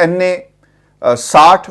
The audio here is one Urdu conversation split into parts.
NA 60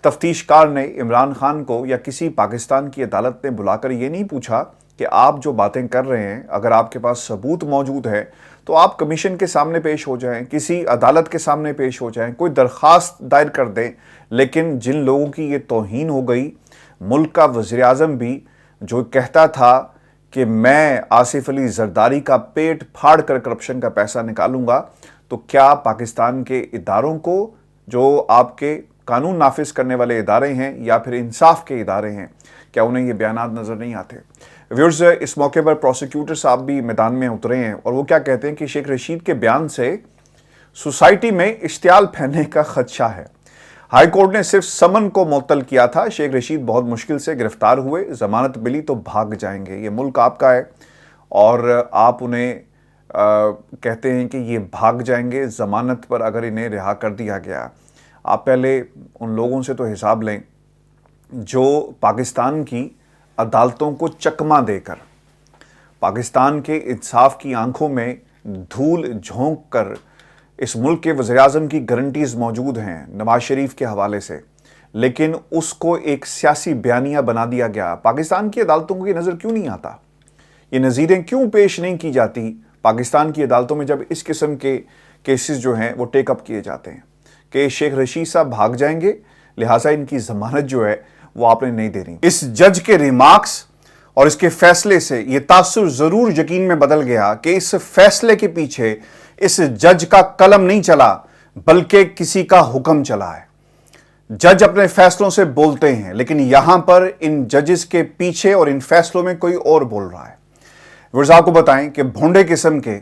تفتیش کار نے عمران خان کو یا کسی پاکستان کی عدالت نے بلا کر یہ نہیں پوچھا کہ آپ جو باتیں کر رہے ہیں اگر آپ کے پاس ثبوت موجود ہے تو آپ کمیشن کے سامنے پیش ہو جائیں، کسی عدالت کے سامنے پیش ہو جائیں، کوئی درخواست دائر کر دیں۔ لیکن جن لوگوں کی یہ توہین ہو گئی، ملک کا وزیر اعظم بھی جو کہتا تھا کہ میں آصف علی زرداری کا پیٹ پھاڑ کر کرپشن کا پیسہ نکالوں گا، تو کیا پاکستان کے اداروں کو، جو آپ کے قانون نافذ کرنے والے ادارے ہیں یا پھر انصاف کے ادارے ہیں، کیا انہیں یہ بیانات نظر نہیں آتے؟ ویورز، اس موقع پر پروسیکیوٹر صاحب بھی میدان میں اترے ہیں اور وہ کیا کہتے ہیں کہ شیخ رشید کے بیان سے سوسائٹی میں اشتعال پھیلنے کا خدشہ ہے۔ ہائی کورٹ نے صرف سمن کو معطل کیا تھا، شیخ رشید بہت مشکل سے گرفتار ہوئے، ضمانت ملی تو بھاگ جائیں گے، یہ ملک آپ کا ہے اور آپ انہیں کہتے ہیں کہ یہ بھاگ جائیں گے ضمانت پر اگر انہیں رہا کر دیا گیا۔ آپ پہلے ان لوگوں سے تو حساب لیں جو پاکستان کی عدالتوں کو چکمہ دے کر، پاکستان کے انصاف کی آنکھوں میں دھول جھونک کر، اس ملک کے وزیر اعظم کی گارنٹیز موجود ہیں نواز شریف کے حوالے سے، لیکن اس کو ایک سیاسی بیانیہ بنا دیا گیا۔ پاکستان کی عدالتوں کو یہ نظر کیوں نہیں آتا؟ یہ نظیریں کیوں پیش نہیں کی جاتی پاکستان کی عدالتوں میں جب اس قسم کے کیسز جو ہیں وہ ٹیک اپ کیے جاتے ہیں کہ شیخ رشید صاحب بھاگ جائیں گے، لہٰذا ان کی ضمانت جو ہے وہ آپ نے نہیں دینی۔ اس جج کے ریمارکس اور اس کے فیصلے سے یہ تاثر ضرور یقین میں بدل گیا کہ اس فیصلے کے پیچھے اس جج کا قلم نہیں چلا بلکہ کسی کا حکم چلا ہے۔ جج اپنے فیصلوں سے بولتے ہیں لیکن یہاں پر ان ججز کے پیچھے اور ان فیصلوں میں کوئی اور بول رہا ہے۔ ورزا کو بتائیں کہ بھونڈے قسم کے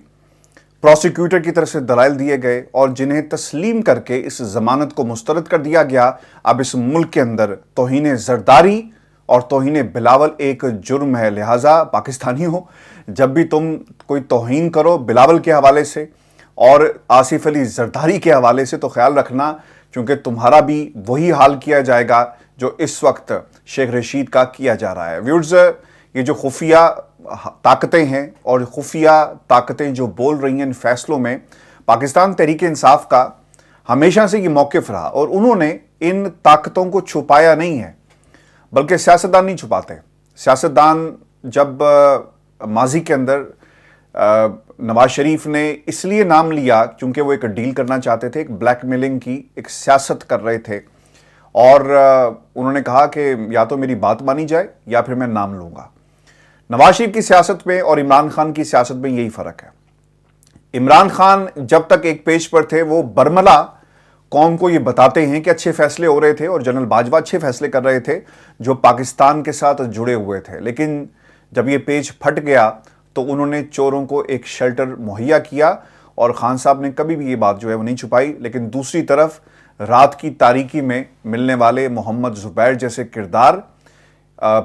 پروسیکیوٹر کی طرف سے دلائل دیے گئے اور جنہیں تسلیم کر کے اس ضمانت کو مسترد کر دیا گیا۔ اب اس ملک کے اندر توہین زرداری اور توہین بلاول ایک جرم ہے، لہٰذا پاکستانی ہو جب بھی تم کوئی توہین کرو بلاول کے حوالے سے اور آصف علی زرداری کے حوالے سے تو خیال رکھنا، چونکہ تمہارا بھی وہی حال کیا جائے گا جو اس وقت شیخ رشید کا کیا جا رہا ہے۔ ویورز، یہ جو خفیہ طاقتیں ہیں اور خفیہ طاقتیں جو بول رہی ہیں ان فیصلوں میں، پاکستان تحریک انصاف کا ہمیشہ سے یہ موقف رہا اور انہوں نے ان طاقتوں کو چھپایا نہیں ہے، بلکہ سیاستدان نہیں چھپاتے۔ سیاستدان جب ماضی کے اندر نواز شریف نے اس لیے نام لیا کیونکہ وہ ایک ڈیل کرنا چاہتے تھے، ایک بلیک میلنگ کی ایک سیاست کر رہے تھے اور انہوں نے کہا کہ یا تو میری بات مانی جائے یا پھر میں نام لوں گا۔ نواز شریف کی سیاست میں اور عمران خان کی سیاست میں یہی فرق ہے۔ عمران خان جب تک ایک پیج پر تھے وہ برملا قوم کو یہ بتاتے ہیں کہ اچھے فیصلے ہو رہے تھے اور جنرل باجوہ اچھے فیصلے کر رہے تھے جو پاکستان کے ساتھ جڑے ہوئے تھے، لیکن جب یہ پیج پھٹ گیا تو انہوں نے چوروں کو ایک شیلٹر مہیا کیا اور خان صاحب نے کبھی بھی یہ بات جو ہے وہ نہیں چھپائی۔ لیکن دوسری طرف رات کی تاریکی میں ملنے والے محمد زبیر جیسے کردار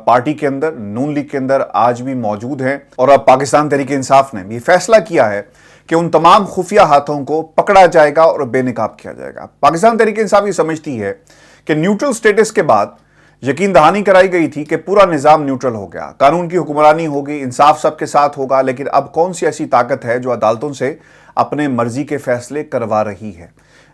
پارٹی کے اندر، نون لیگ کے اندر آج بھی موجود ہیں اور اب پاکستان تحریک انصاف نے یہ فیصلہ کیا ہے کہ ان تمام خفیہ ہاتھوں کو پکڑا جائے گا اور بے نقاب کیا جائے گا۔ پاکستان تحریک انصاف یہ سمجھتی ہے کہ نیوٹرل سٹیٹس کے بعد یقین دہانی کرائی گئی تھی کہ پورا نظام نیوٹرل ہو گیا، قانون کی حکمرانی ہوگی، انصاف سب کے ساتھ ہوگا، لیکن اب کون سی ایسی طاقت ہے جو عدالتوں سے اپنے مرضی کے فیصلے کروا رہی ہے؟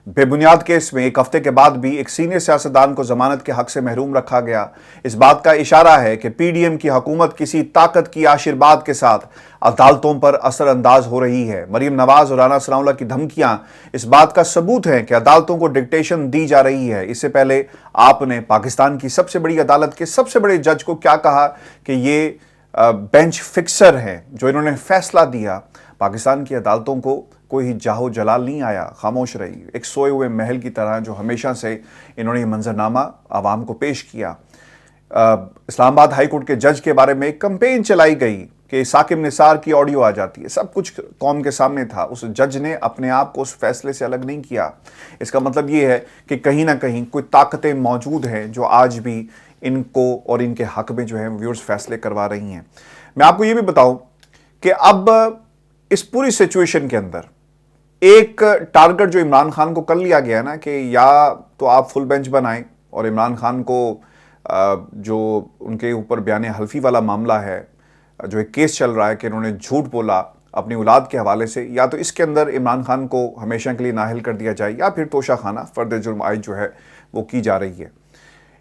بے بنیاد کیس میں ایک ہفتے کے بعد بھی ایک سینئر سیاستدان کو ضمانت کے حق سے محروم رکھا گیا۔ اس بات کا اشارہ ہے کہ پی ڈی ایم کی حکومت کسی طاقت کی آشیرواد کے ساتھ عدالتوں پر اثر انداز ہو رہی ہے۔ مریم نواز اور رانا ثناء اللہ کی دھمکیاں اس بات کا ثبوت ہیں کہ عدالتوں کو ڈکٹیشن دی جا رہی ہے۔ اس سے پہلے آپ نے پاکستان کی سب سے بڑی عدالت کے سب سے بڑے جج کو کیا کہا کہ یہ بینچ فکسر ہے جو انہوں نے فیصلہ دیا۔ پاکستان کی عدالتوں کو کوئی جاہو جلال نہیں آیا، خاموش رہی، ایک سوئے ہوئے محل کی طرح جو ہمیشہ سے انہوں نے یہ منظرنامہ عوام کو پیش کیا۔ اسلام آباد ہائی کورٹ کے جج کے بارے میں ایک کمپین چلائی گئی کہ ثاقب نثار کی آڈیو آ جاتی ہے، سب کچھ قوم کے سامنے تھا، اس جج نے اپنے آپ کو اس فیصلے سے الگ نہیں کیا۔ اس کا مطلب یہ ہے کہ کہیں نہ کہیں کوئی طاقتیں موجود ہیں جو آج بھی ان کو اور ان کے حق میں جو ہے ویورز فیصلے کروا رہی ہیں۔ میں آپ کو یہ بھی بتاؤں کہ اب اس پوری سچویشن کے اندر ایک ٹارگٹ جو عمران خان کو کر لیا گیا نا کہ یا تو آپ فل بینچ بنائیں اور عمران خان کو جو ان کے اوپر بیان حلفی والا معاملہ ہے، جو ایک کیس چل رہا ہے کہ انہوں نے جھوٹ بولا اپنی اولاد کے حوالے سے، یا تو اس کے اندر عمران خان کو ہمیشہ کے لیے نااہل کر دیا جائے یا پھر توشہ خانہ فرد جرم عائد جو ہے وہ کی جا رہی ہے۔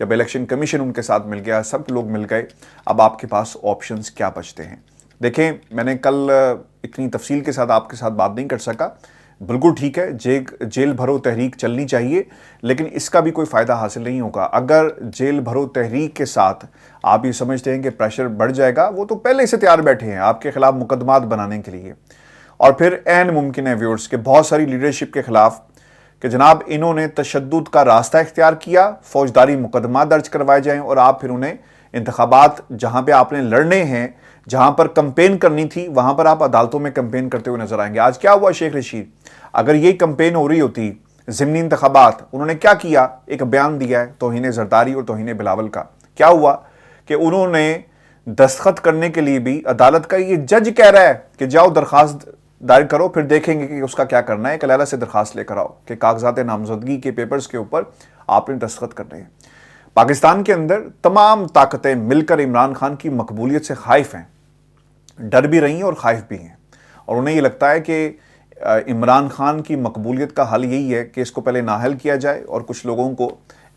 جب الیکشن کمیشن ان کے ساتھ مل گیا, سب لوگ مل گئے, اب آپ کے پاس آپشنز کیا بچتے ہیں؟ دیکھیں, میں نے کل اتنی تفصیل کے ساتھ آپ کے ساتھ بات نہیں کر سکا. بالکل ٹھیک ہے, جیل بھرو تحریک چلنی چاہیے, لیکن اس کا بھی کوئی فائدہ حاصل نہیں ہوگا. اگر جیل بھرو تحریک کے ساتھ آپ یہ سمجھتے ہیں کہ پریشر بڑھ جائے گا, وہ تو پہلے سے تیار بیٹھے ہیں آپ کے خلاف مقدمات بنانے کے لیے. اور پھر عین ممکن ہے ویورز کہ بہت ساری لیڈرشپ کے خلاف کہ جناب انہوں نے تشدد کا راستہ اختیار کیا, فوجداری مقدمات درج کروائے جائیں, اور آپ پھر انہیں انتخابات جہاں پہ آپ نے لڑنے ہیں, جہاں پر کمپین کرنی تھی, وہاں پر آپ عدالتوں میں کمپین کرتے ہوئے نظر آئیں گے. آج کیا ہوا شیخ رشید؟ اگر یہ کمپین ہو رہی ہوتی ضمنی انتخابات, انہوں نے کیا کیا؟ ایک بیان دیا ہے توہین زرداری اور توہین بلاول کا. کیا ہوا کہ انہوں نے دستخط کرنے کے لیے بھی عدالت کا یہ جج کہہ رہا ہے کہ جاؤ درخواست دائر کرو, پھر دیکھیں گے کہ اس کا کیا کرنا ہے. کلیلہ سے درخواست لے کر آؤ کہ کاغذات نامزدگی کے پیپرز کے اوپر آپ نے دستخط کرنے ہیں. پاکستان کے اندر تمام طاقتیں مل کر عمران خان کی مقبولیت سے خائف ہیں, ڈر بھی رہی ہیں اور خائف بھی ہیں, اور انہیں یہ لگتا ہے کہ عمران خان کی مقبولیت کا حل یہی ہے کہ اس کو پہلے نااہل کیا جائے اور کچھ لوگوں کو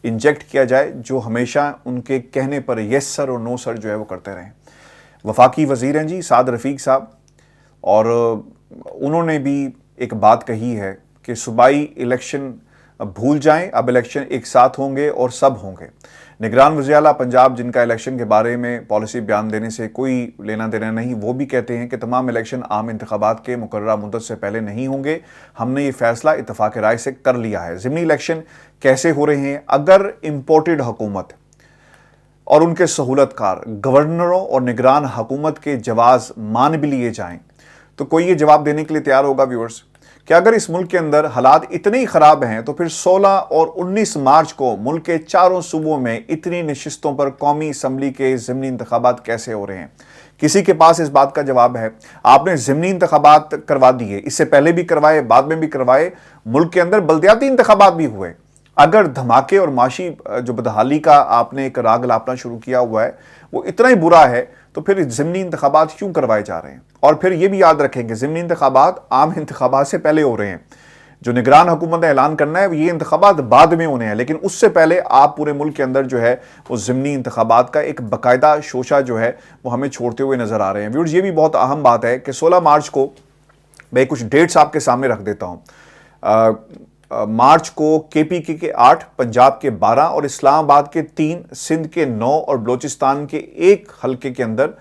انجیکٹ کیا جائے جو ہمیشہ ان کے کہنے پر یس سر اور نو سر جو ہے وہ کرتے رہیں. وفاقی وزیر ہیں جی سعد رفیق صاحب, اور انہوں نے بھی ایک بات کہی ہے کہ صوبائی الیکشن بھول جائیں, اب الیکشن ایک ساتھ ہوں گے اور سب ہوں گے. نگران وزیر اعلیٰ پنجاب جن کا الیکشن کے بارے میں پالیسی بیان دینے سے کوئی لینا دینا نہیں, وہ بھی کہتے ہیں کہ تمام الیکشن عام انتخابات کے مقررہ مدت سے پہلے نہیں ہوں گے. ہم نے یہ فیصلہ اتفاق رائے سے کر لیا ہے. ضمنی الیکشن کیسے ہو رہے ہیں؟ اگر امپورٹڈ حکومت اور ان کے سہولت کار گورنروں اور نگران حکومت کے جواز مان بھی لیے جائیں تو کوئی یہ جواب دینے کے لیے تیار ہوگا ویورز کہ اگر اس ملک کے اندر حالات اتنے ہی خراب ہیں تو پھر 16 اور 19 مارچ کو ملک کے چاروں صوبوں میں اتنی نشستوں پر قومی اسمبلی کے ضمنی انتخابات کیسے ہو رہے ہیں؟ کسی کے پاس اس بات کا جواب ہے؟ آپ نے ضمنی انتخابات کروا دیے, اس سے پہلے بھی کروائے, بعد میں بھی کروائے, ملک کے اندر بلدیاتی انتخابات بھی ہوئے. اگر دھماکے اور معاشی جو بدحالی کا آپ نے ایک راگ لاپنا شروع کیا ہوا ہے وہ اتنا ہی برا ہے, تو پھر ضمنی انتخابات کیوں کروائے جا رہے ہیں؟ اور پھر یہ بھی یاد رکھیں کہ ضمنی انتخابات عام انتخابات سے پہلے ہو رہے ہیں. جو نگران حکومت نے اعلان کرنا ہے یہ انتخابات بعد میں ہونے ہیں, لیکن اس سے پہلے آپ پورے ملک کے اندر جو ہے وہ ضمنی انتخابات کا ایک باقاعدہ شوشہ جو ہے وہ ہمیں چھوڑتے ہوئے نظر آ رہے ہیں. ویورز, یہ بھی بہت اہم بات ہے کہ 16 مارچ کو میں کچھ ڈیٹس آپ کے سامنے رکھ دیتا ہوں. مارچ کو کے پی کے 8, پنجاب کے 12 اور اسلام آباد کے 3, سندھ کے 9 اور بلوچستان کے 1 حلقے کے اندر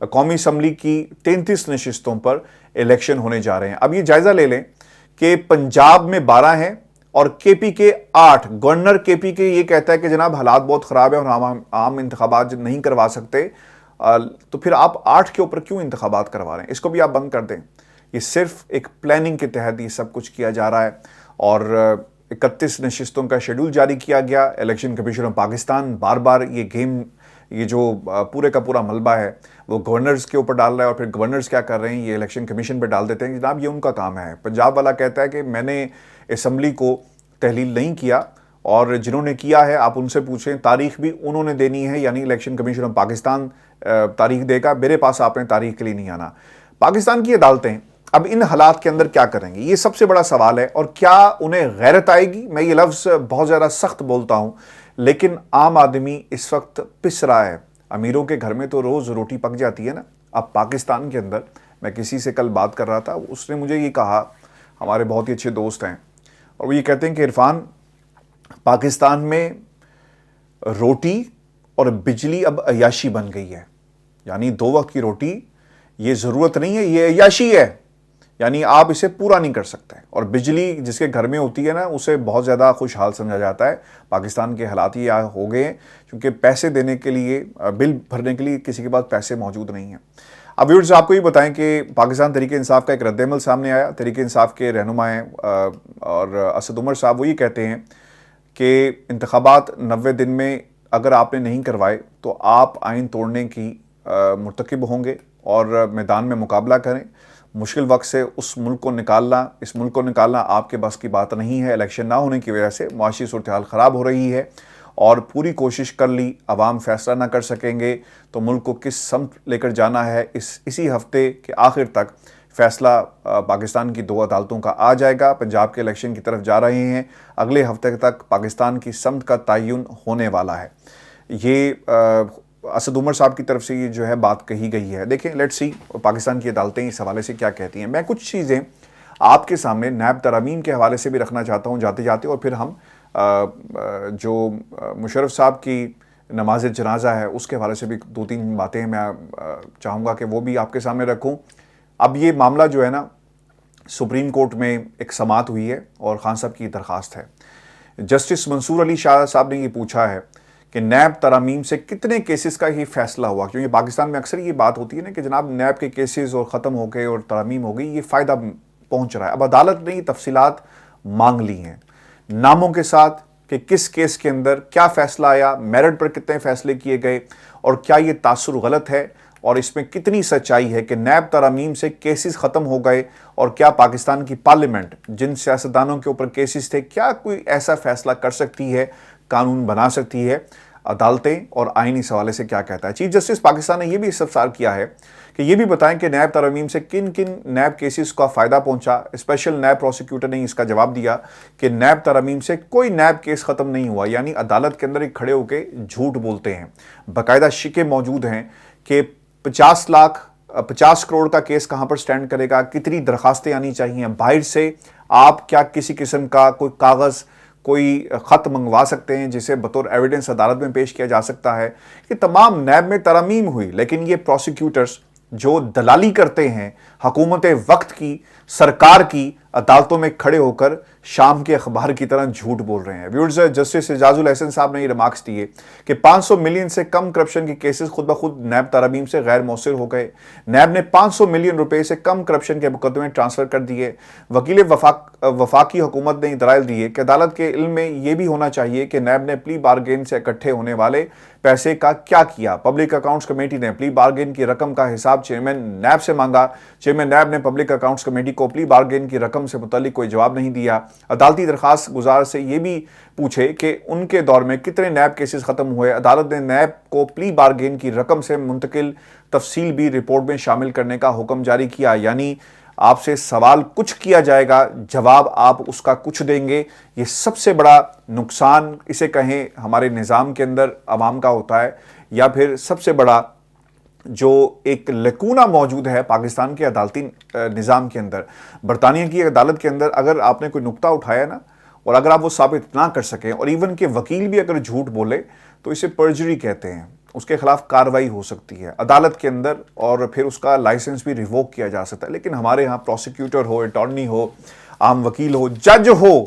قومی اسمبلی کی 33 نشستوں پر الیکشن ہونے جا رہے ہیں. اب یہ جائزہ لے لیں کہ پنجاب میں 12 ہیں اور کے پی کے 8. گورنر کے پی کے یہ کہتا ہے کہ جناب حالات بہت خراب ہیں اور ہم عام انتخابات نہیں کروا سکتے, تو پھر آپ 8 کے اوپر کیوں انتخابات کروا رہے ہیں؟ اس کو بھی آپ بند کر دیں. یہ صرف ایک پلاننگ کے تحت یہ سب کچھ کیا جا رہا ہے, اور 31 نشستوں کا شیڈول جاری کیا گیا. الیکشن کمیشن آف پاکستان بار بار یہ گیم, یہ جو پورے کا پورا ملبہ ہے وہ گورنرز کے اوپر ڈال رہا ہے, اور پھر گورنرز کیا کر رہے ہیں, یہ الیکشن کمیشن پہ ڈال دیتے ہیں کہ جناب یہ ان کا کام ہے. پنجاب والا کہتا ہے کہ میں نے اسمبلی کو تحلیل نہیں کیا, اور جنہوں نے کیا ہے آپ ان سے پوچھیں, تاریخ بھی انہوں نے دینی ہے, یعنی الیکشن کمیشن آف پاکستان تاریخ دے گا, میرے پاس آپ نے تاریخ کے لیے نہیں آنا. پاکستان کی عدالتیں اب ان حالات کے اندر کیا کریں گی؟ یہ سب سے بڑا سوال ہے. اور کیا انہیں غیرت آئے گی؟ میں یہ لفظ بہت زیادہ سخت بولتا ہوں, لیکن عام آدمی اس وقت پس رہا ہے. امیروں کے گھر میں تو روز روٹی پک جاتی ہے نا. اب پاکستان کے اندر میں کسی سے کل بات کر رہا تھا, اس نے مجھے یہ کہا, ہمارے بہت ہی اچھے دوست ہیں, اور وہ یہ کہتے ہیں کہ عرفان, پاکستان میں روٹی اور بجلی اب عیاشی بن گئی ہے. یعنی 2 وقت کی روٹی یہ ضرورت نہیں ہے, یہ عیاشی ہے. یعنی آپ اسے پورا نہیں کر سکتے, اور بجلی جس کے گھر میں ہوتی ہے نا اسے بہت زیادہ خوشحال سمجھا جاتا ہے. پاکستان کے حالات یہ ہو گئے ہیں کیونکہ پیسے دینے کے لیے, بل بھرنے کے لیے کسی کے پاس پیسے موجود نہیں ہیں. اب ویورز, آپ کو یہ بتائیں کہ پاکستان تحریک انصاف کا ایک رد عمل سامنے آیا. تحریک انصاف کے رہنما ہیں اور اسد عمر صاحب, وہ یہ کہتے ہیں کہ انتخابات 90 دن میں اگر آپ نے نہیں کروائے تو آپ آئین توڑنے کی مرتکب ہوں گے اور میدان میں مقابلہ کریں. مشکل وقت سے اس ملک کو نکالنا آپ کے بس کی بات نہیں ہے. الیکشن نہ ہونے کی وجہ سے معاشی صورتحال خراب ہو رہی ہے, اور پوری کوشش کر لی, عوام فیصلہ نہ کر سکیں گے تو ملک کو کس سمت لے کر جانا ہے. اسی ہفتے کے آخر تک فیصلہ پاکستان کی 2 عدالتوں کا آ جائے گا. پنجاب کے الیکشن کی طرف جا رہے ہیں. اگلے ہفتے تک پاکستان کی سمت کا تعین ہونے والا ہے. یہ اسد عمر صاحب کی طرف سے یہ جو ہے بات کہی گئی ہے. دیکھیں لیٹس سی پاکستان کی عدالتیں اس حوالے سے کیا کہتی ہیں. میں کچھ چیزیں آپ کے سامنے نیب ترامیم کے حوالے سے بھی رکھنا چاہتا ہوں جاتے جاتے, اور پھر ہم جو مشرف صاحب کی نماز جنازہ ہے اس کے حوالے سے بھی 2-3 باتیں میں چاہوں گا کہ وہ بھی آپ کے سامنے رکھوں. اب یہ معاملہ جو ہے نا سپریم کورٹ میں ایک سماعت ہوئی ہے اور خان صاحب کی درخواست ہے. جسٹس منصور علی شاہ صاحب نے یہ پوچھا ہے کہ نیب ترامیم سے کتنے کیسز کا ہی فیصلہ ہوا, کیونکہ پاکستان میں اکثر یہ بات ہوتی ہے نا کہ جناب نیب کے کیسز اور ختم ہو گئے اور ترامیم ہو گئی, یہ فائدہ پہنچ رہا ہے. اب عدالت نے یہ تفصیلات مانگ لی ہیں ناموں کے ساتھ کہ کس کیس کے اندر کیا فیصلہ آیا, میرٹ پر کتنے فیصلے کیے گئے, اور کیا یہ تاثر غلط ہے, اور اس میں کتنی سچائی ہے کہ نیب ترامیم سے کیسز ختم ہو گئے, اور کیا پاکستان کی پارلیمنٹ جن سیاستدانوں کے اوپر کیسز تھے کیا کوئی ایسا فیصلہ کر سکتی ہے, قانون بنا سکتی ہے. عدالتیں اور آئین اس حوالے سے کیا کہتا ہے. چیف جسٹس پاکستان نے یہ بھی استفسار کیا ہے کہ یہ بھی بتائیں کہ نیب ترامیم سے کن کن نیب کیسز کا فائدہ پہنچا. اسپیشل نیب پروسیکیوٹر نے اس کا جواب دیا کہ نیب ترامیم سے کوئی نیب کیس ختم نہیں ہوا, یعنی عدالت کے اندر ایک کھڑے ہو کے جھوٹ بولتے ہیں. باقاعدہ شکے موجود ہیں کہ 50 کروڑ کا کیس کہاں پر سٹینڈ کرے گا, کتنی درخواستیں آنی چاہیے باہر سے, آپ کیا کسی قسم کا کوئی کاغذ کوئی خط منگوا سکتے ہیں جسے بطور ایویڈنس عدالت میں پیش کیا جا سکتا ہے. یہ تمام نیب میں ترامیم ہوئی, لیکن یہ پروسیکیوٹرز جو دلالی کرتے ہیں حکومت وقت کی, سرکار کی, عدالتوں میں کھڑے ہو کر شام کے اخبار کی طرح جھوٹ بول رہے ہیں. ویورز, جسٹس اعجاز الحسن صاحب نے یہ ریمارکس دیے کہ 500 ملین سے کم کرپشن کے کیسز خود بخود نیب ترامیم سے غیر مؤثر ہو گئے. نیب نے 500 ملین روپے سے کم کرپشن کے مقدمے ٹرانسفر کر دیے. وکیل وفاقی حکومت نے دلائل دیے کہ عدالت کے علم میں یہ بھی ہونا چاہیے کہ نیب نے پلی بارگین سے اکٹھے ہونے والے پیسے کا کیا کیا. پبلک اکاؤنٹس کمیٹی نے پلی بارگین کی رقم کا حساب چیئرمین نیب سے مانگا. چیئرمین نیب نے پبلک اکاؤنٹس کمیٹی کو پلی بارگین کی رقم سے متعلق کوئی جواب نہیں دیا. عدالتی درخواست گزار سے یہ بھی پوچھے کہ ان کے دور میں کتنے نیب کیسز ختم ہوئے. عدالت نے نیب کو پلی بارگین کی رقم سے منتقل تفصیل بھی رپورٹ میں شامل کرنے کا حکم جاری کیا. یعنی آپ سے سوال کچھ کیا جائے گا, جواب آپ اس کا کچھ دیں گے. یہ سب سے بڑا نقصان اسے کہیں ہمارے نظام کے اندر عوام کا ہوتا ہے, یا پھر سب سے بڑا جو ایک لکونہ موجود ہے پاکستان کے عدالتی نظام کے اندر. برطانیہ کی عدالت کے اندر اگر آپ نے کوئی نقطہ اٹھایا نا, اور اگر آپ وہ ثابت نہ کر سکیں, اور ایون کہ وکیل بھی اگر جھوٹ بولے تو اسے پرجری کہتے ہیں, اس کے خلاف کارروائی ہو سکتی ہے عدالت کے اندر, اور پھر اس کا لائسنس بھی ریووک کیا جا سکتا ہے. لیکن ہمارے ہاں پروسیکیوٹر ہو, اٹارنی ہو, عام وکیل ہو, جج ہو,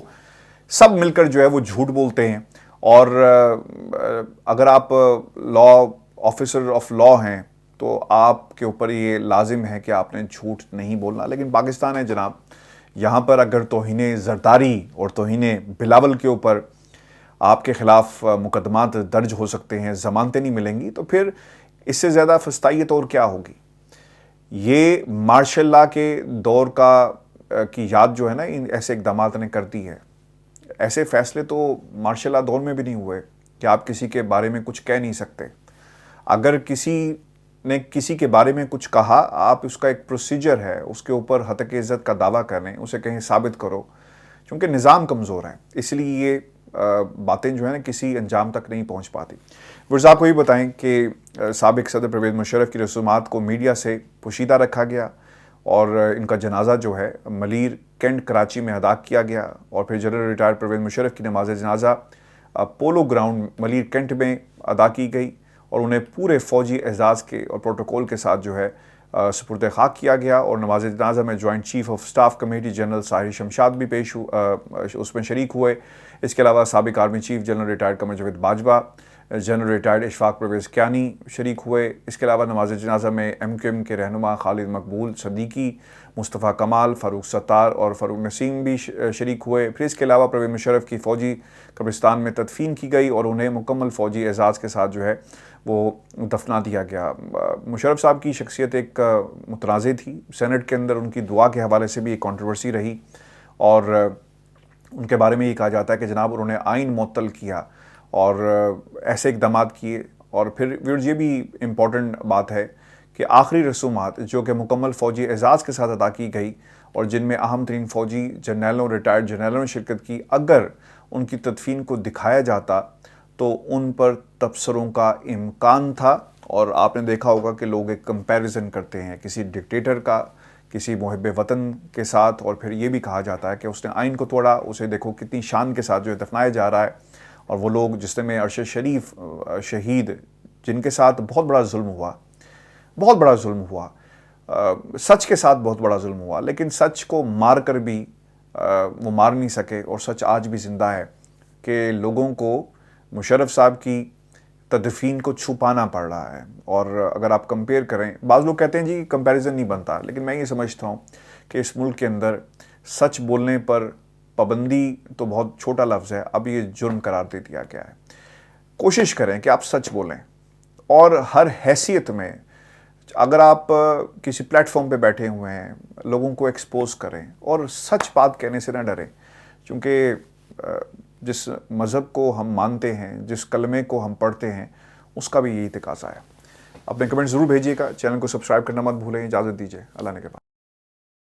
سب مل کر جو ہے وہ جھوٹ بولتے ہیں. اور اگر آپ لا آفیسر آف لا ہیں تو آپ کے اوپر یہ لازم ہے کہ آپ نے جھوٹ نہیں بولنا. لیکن پاکستان ہے جناب, یہاں پر اگر توہین زرداری اور توہین بلاول کے اوپر آپ کے خلاف مقدمات درج ہو سکتے ہیں, ضمانتیں نہیں ملیں گی, تو پھر اس سے زیادہ فسطائیت اور کیا ہوگی. یہ مارشل لا کے دور کی یاد جو ہے نا ان ایسے اقدامات نے کر دی ہے. ایسے فیصلے تو مارشل لا دور میں بھی نہیں ہوئے کہ آپ کسی کے بارے میں کچھ کہہ نہیں سکتے. اگر کسی نے کسی کے بارے میں کچھ کہا, آپ اس کا ایک پروسیجر ہے, اس کے اوپر حق عزت کا دعویٰ کریں, اسے کہیں ثابت کرو, چونکہ نظام کمزور ہے اس لیے یہ باتیں جو ہیں نا کسی انجام تک نہیں پہنچ پاتی. ورز آپ کو یہ بتائیں کہ سابق صدر پرویز مشرف کی رسومات کو میڈیا سے پوشیدہ رکھا گیا, اور ان کا جنازہ جو ہے ملیر کینٹ کراچی میں ادا کیا گیا, اور پھر جنرل ریٹائرڈ پرویز مشرف کی نماز جنازہ پولو گراؤنڈ ملیر کینٹ میں ادا کی گئی, اور انہیں پورے فوجی اعزاز کے اور پروٹوکول کے ساتھ جو ہے سپرد خاک کیا گیا. اور نماز جنازہ میں joint chief of staff committee general Sahir Shamshad بھی اس میں شریک ہوئے. اس کے علاوہ سابق army chief general retired Qamar Javed Bajwa, general retired Ashfaq Pervez Kayani شریک ہوئے. اس کے علاوہ نماز جنازہ میں ایم کے رہنما خالد مقبول صدیقی, مصطفیٰ کمال, فاروق ستار اور فاروق نسیم بھی شریک ہوئے. پھر اس کے علاوہ پرویز مشرف کی فوجی قبرستان میں تدفین کی گئی, اور انہیں مکمل فوجی اعزاز کے ساتھ جو ہے وہ دفنا دیا گیا. مشرف صاحب کی شخصیت ایک متنازع تھی. سینٹ کے اندر ان کی دعا کے حوالے سے بھی ایک کنٹروورسی رہی, اور ان کے بارے میں یہ کہا جاتا ہے کہ جناب انہوں نے آئین معطل کیا اور ایسے اقدامات کیے. اور پھر یہ بھی امپورٹنٹ بات ہے کہ کہ آخری رسومات جو کہ مکمل فوجی اعزاز کے ساتھ ادا کی گئی اور جن میں اہم ترین فوجی جرنیلوں ریٹائرڈ جرنیلوں نے شرکت کی، اگر ان کی تدفین کو دکھایا جاتا تو ان پر تبصروں کا امکان تھا، اور آپ نے دیکھا ہوگا کہ لوگ ایک کمپیریزن کرتے ہیں کسی ڈکٹیٹر کا کسی محب وطن کے ساتھ، اور پھر یہ بھی کہا جاتا ہے کہ اس نے آئین کو توڑا، اسے دیکھو کتنی شان کے ساتھ جو ہے دفنایا جا رہا ہے، اور وہ لوگ جس میں ارشد شریف شہید جن کے ساتھ بہت بڑا ظلم ہوا، بہت بڑا ظلم ہوا، سچ کے ساتھ بہت بڑا ظلم ہوا، لیکن سچ کو مار کر بھی وہ مار نہیں سکے، اور سچ آج بھی زندہ ہے کہ لوگوں کو مشرف صاحب کی تدفین کو چھپانا پڑ رہا ہے۔ اور اگر آپ کمپیئر کریں، بعض لوگ کہتے ہیں جی کمپیریزن نہیں بنتا، لیکن میں یہ سمجھتا ہوں کہ اس ملک کے اندر سچ بولنے پر پابندی تو بہت چھوٹا لفظ ہے، اب یہ جرم قرار دے دیا گیا ہے۔ کوشش کریں کہ آپ سچ بولیں، اور ہر حیثیت میں اگر آپ کسی پلیٹ فارم پہ بیٹھے ہوئے ہیں لوگوں کو ایکسپوز کریں، اور سچ بات کہنے سے نہ ڈریں، کیونکہ جس مذہب کو ہم مانتے ہیں، جس کلمے کو ہم پڑھتے ہیں، اس کا بھی یہی تقاضا ہے۔ اپنے کمنٹ ضرور بھیجیے گا، چینل کو سبسکرائب کرنا مت بھولیں۔ اجازت دیجیے، اللہ نے کے پاس۔